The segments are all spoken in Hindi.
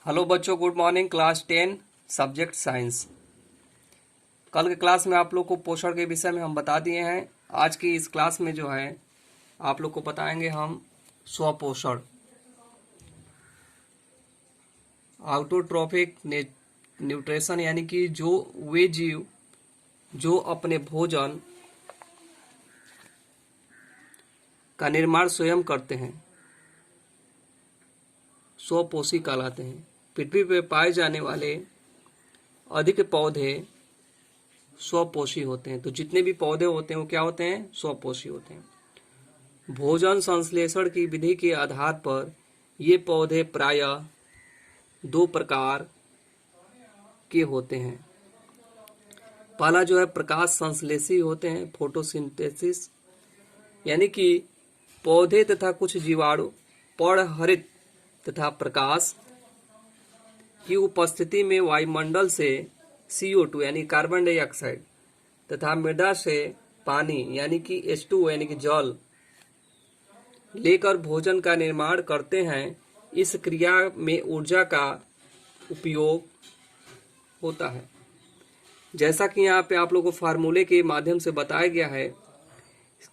हेलो बच्चों, good morning. Class 10 subject science. कल के क्लास में आप लोग को पोषण के विषय में हम बता दिए हैं। आज की इस क्लास में जो है आप लोग को बताएंगे हम स्वपोषण, ऑटोट्रॉफिक न्यूट्रिशन, यानी कि जो वे जीव जो अपने भोजन का निर्माण स्वयं करते हैं स्वपोषी कहलाते हैं। पृथ्वी पर पाए जाने वाले अधिक पौधे स्वपोषी होते हैं। तो जितने भी पौधे होते हैं वो क्या होते हैं? स्वपोषी होते हैं। भोजन संश्लेषण की विधि के आधार पर ये पौधे प्रायः दो प्रकार के होते हैं। पहला जो है प्रकाश संश्लेषी होते हैं, फोटोसिंथेसिस, यानी कि पौधे तथा कुछ जीवाणु पर्णहरित तथा प्रकाश की उपस्थिति में वायुमंडल से CO2 यानी कार्बन डाइऑक्साइड तथा मृदा से पानी यानी कि H2O यानी कि जल लेकर भोजन का निर्माण करते हैं। इस क्रिया में ऊर्जा का उपयोग होता है। जैसा कि यहाँ पे आप लोगों को फार्मूले के माध्यम से बताया गया है,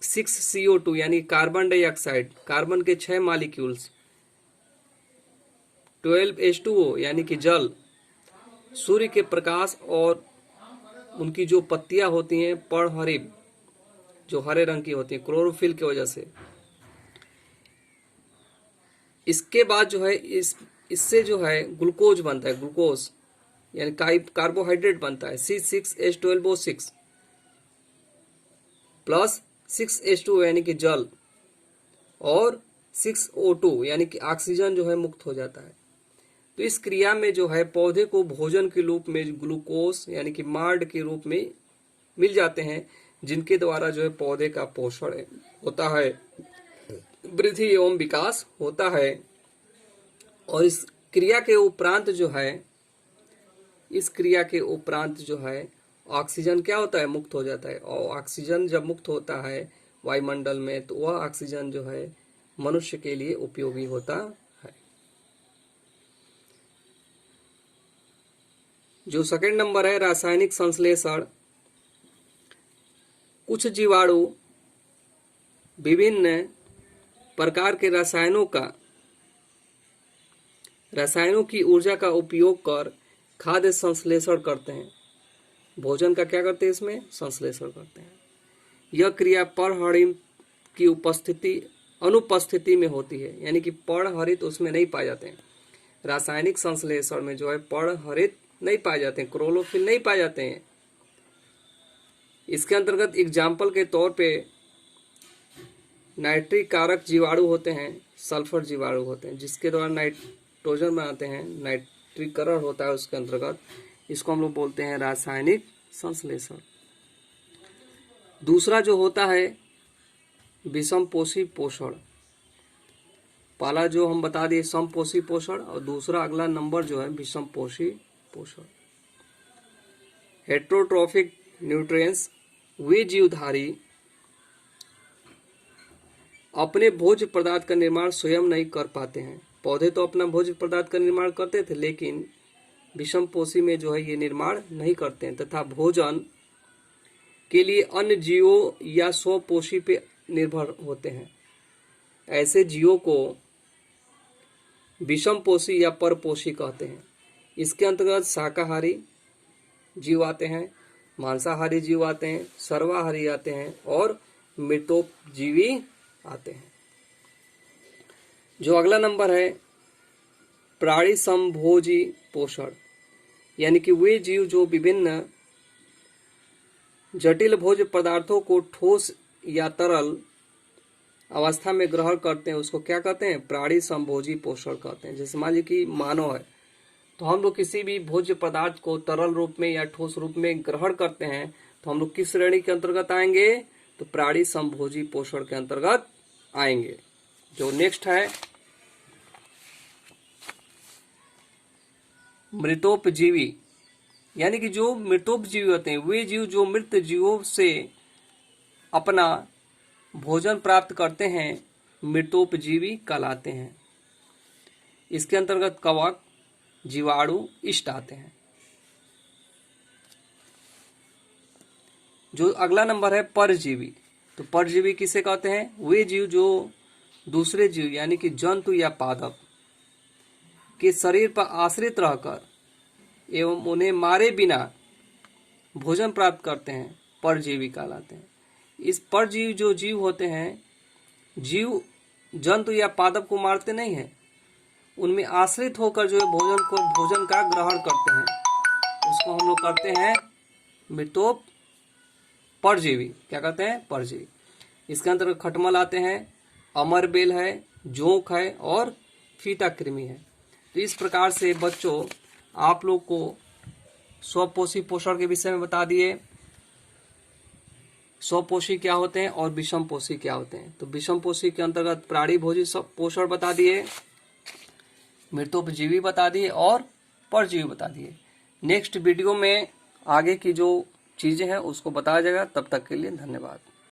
6CO2 यानी कार्बन डाइऑक्साइड, कार्बन के 6 मॉलिक्यूल्स, 12H2O यानी कि जल, सूर्य के प्रकाश और उनकी जो पत्तियां होती हैं पर्णहरित, जो हरे रंग की होती हैं क्लोरोफिल की वजह से। इसके बाद जो है इससे जो है ग्लूकोज बनता है, ग्लूकोज यानी कार्बोहाइड्रेट बनता है, C6H12O6 प्लस 6H2O यानी कि जल और 6O2 यानी कि ऑक्सीजन जो है मुक्त हो जाता है। तो इस क्रिया में जो है पौधे को भोजन के रूप में ग्लूकोज यानी कि मार्ड के रूप में मिल जाते हैं, जिनके द्वारा जो है पौधे का पोषण होता है, वृद्धि एवं विकास होता है। और इस क्रिया के उपरांत जो है ऑक्सीजन क्या होता है? मुक्त हो जाता है। और ऑक्सीजन जब मुक्त होता है वायुमंडल में, तो वह ऑक्सीजन जो है मनुष्य के लिए उपयोगी होता है। जो सेकंड नंबर है रासायनिक संश्लेषण। कुछ जीवाणु विभिन्न प्रकार के रसायनों की ऊर्जा का उपयोग कर खाद्य संश्लेषण करते हैं। भोजन का क्या करते हैं? इसमें संश्लेषण करते हैं। यह क्रिया पर्णहरित की अनुपस्थिति में होती है, यानी कि पर्णहरित उसमें नहीं पाए जाते हैं। रासायनिक संश्लेषण में जो है पर्णहरित नहीं पाए जाते हैं, क्लोरोफिल नहीं पाए जाते हैं। इसके अंतर्गत एग्जाम्पल के तौर पे नाइट्रिक कारक जीवाणु होते हैं, सल्फर जीवाणु होते हैं, जिसके द्वारा नाइट्रोजन बनाते हैं, नाइट्रीकरण होता है उसके अंतर्गत। इसको हम लोग बोलते हैं रासायनिक संश्लेषण। दूसरा जो होता है विषमपोषी पोषण। पहला जो हम बता दिए समपोषी पोषण, और दूसरा अगला नंबर जो है विषमपोषी पोषण। हेट्रोट्रॉफिक न्यूट्रिएंट्स, वे जीवधारी अपने भोज्य पदार्थ का निर्माण स्वयं नहीं कर पाते हैं। पौधे तो अपना भोज्य पदार्थ का निर्माण करते थे, लेकिन विषमपोषी में जो है ये निर्माण नहीं करते हैं तथा भोजन के लिए अन्य जीवों या स्वपोषी पे निर्भर होते हैं। ऐसे जीवों को विषमपोषी या परपोषी कहते हैं। इसके अंतर्गत शाकाहारी जीव आते हैं, मांसाहारी जीव आते हैं, सर्वाहारी आते हैं और मृतोपजीवी आते हैं। जो अगला नंबर है प्राणी समभोजी पोषण, यानी कि वे जीव जो विभिन्न जटिल भोज्य पदार्थों को ठोस या तरल अवस्था में ग्रहण करते हैं, उसको क्या कहते हैं? प्राणी समभोजी पोषण कहते हैं। जैसे मान लीजिए कि मानव है, तो हम लोग किसी भी भोज्य पदार्थ को तरल रूप में या ठोस रूप में ग्रहण करते हैं, तो हम लोग किस श्रेणी के अंतर्गत आएंगे? तो प्राणी समभोजी पोषण के अंतर्गत आएंगे। जो नेक्स्ट है मृतोपजीवी, यानी कि जो मृतोपजीवी होते हैं, वे जीव जो मृत जीवों से अपना भोजन प्राप्त करते हैं, मृतोपजीवी कहलाते हैं। इसके अंतर्गत कवक, जीवाणु, ईस्ट आते हैं। जो अगला नंबर है परजीवी। तो परजीवी किसे कहते हैं? वे जीव जो दूसरे जीव यानी कि जंतु या पादप के शरीर पर आश्रित रहकर एवं उन्हें मारे बिना भोजन प्राप्त करते हैं, परजीवी कहलाते हैं। इस परजीवी जो जीव होते हैं, जीव जंतु या पादप को मारते नहीं हैं, उनमें आश्रित होकर जो है भोजन का ग्रहण करते हैं, उसको हम लोग करते हैं मृतोप परजीवी। क्या कहते हैं? परजीवी। इसके अंतर्गत खटमल आते हैं, अमरबेल है, जोंक है और फीता कृमि है। तो इस प्रकार से बच्चों आप लोग को स्वपोषी पोषण के विषय में बता दिए, स्वपोषी क्या होते हैं और विषम पोषी क्या होते हैं। तो विषम पोषी के अंतर्गत प्राणी भोजी पोषण बता दिए, मृतोपजीवी बता दिए और परजीवी बता दिए। नेक्स्ट वीडियो में आगे की जो चीजें हैं उसको बताया जाएगा। तब तक के लिए धन्यवाद।